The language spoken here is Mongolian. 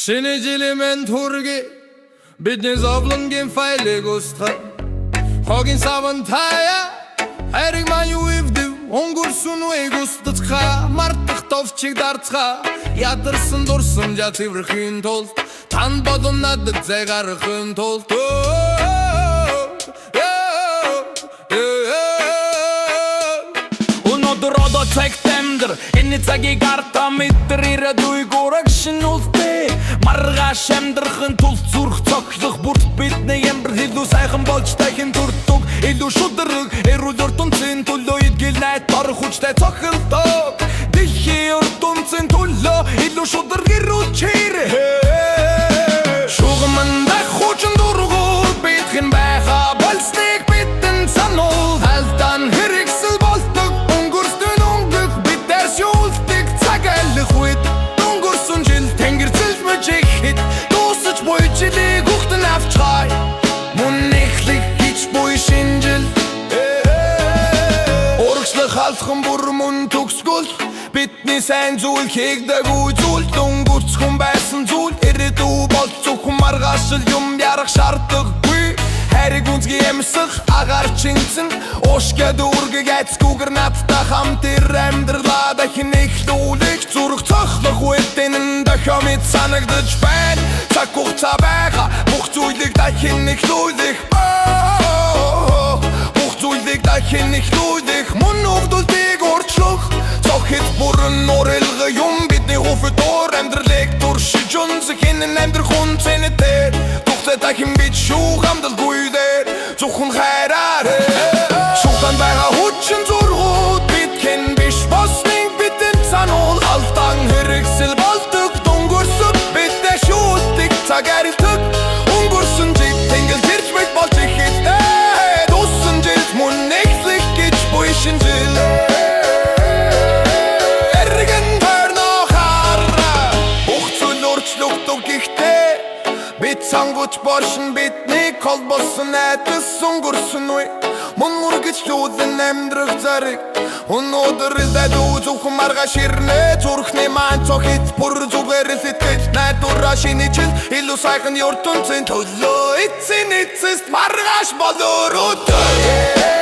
Шинэ жилийн төргий бидний зовлонгийн файлыг устгах хогийн саван тая хариг маань юу ивдэв өнгөрсөн үеийг устдацгаа мартах товчиг дарцгаа ядарсан дурсамжаа цэвэрхийн тулд тань болон надад зай гаргахын тулд Өнөөдөр одоо цэгтэмдэр энэ цагийг артаа мэдэр ирээд үйгүүрэг шинүүлтэй маргааш амьдрахын тулд зүрх цоглох бүрт бидний ямар илүү сайхан болж тахин төрдөг илүү шударга эрүүл ертөнцийн төлөө идгэл найт дор хүчтэй цохилдог дэлхийн ертөнцийн төлөө илүү шударга эрүүл чирэ шугаманда хүчин дургуур битхэн байха болсныг бидэн сануул алдан хэрэгсэл болдог өнгөрсөн өнгөх бидээс юулдаг цагаалах үед өнгөрсөн жил тэнгэрцэлж мөжихэд дуусаж буй жилийг ухтан авчгай мөн эхлэх хич буй шинжил урагшлах халдхан бүр мөн төгсгөл бидний сайн зүйл хийгдэггүй зүйл өнгөрцөн байсан зүйл ирээдүй бол зөвхөн маргааш л юм ярах шаардлагагүй хайрыг үнцгий ямсах агаар чинцэн уушгээд үргэг айцгүйгэр надтай хамт амьдралаа дахин эхлүүлэх зүрх цохлох үедэн дахиад мэд санагдаж байна цаг хугацаа байгаа бүх зүйлийг дахин эхлүүлэх бүх зүйлийг дахин эхлүүлэх мөн өвдөлтийг урьдчилах цохид бүрэн урилга юм бидний хөфөд уур амьдралыг туршиж унсах хинэн амьдрах үнцэнэтээр тухтай дахин бид шүүх амдалгүй дээр зөвхөн хайраар шугтан байгаа хүчин зургууд бидхэн биш босныг бидэн сануул алдан хэрэгсэл болдог өнгөрсөн бидээ шүүлдэг цаг арилдаг өнгөрсөн жил тэнгэл тэрч мэд болж ихэд дууссан жил мөн эхлэх гэж буй шинжил бид сангууч боршин бидний холбосон найдас өнгөрсөн үе мөн үргэж лүүдэн амьдрах зарыг өнөөдөр л дайдуу зөвхөн маргааш ирнэ зүрхний маань цохид бүр зүгээр л итгэж найдвараа шинэчил илүү сайхан ертөнцийн төлөө эцсийн эцэст маргааш болоор өдөр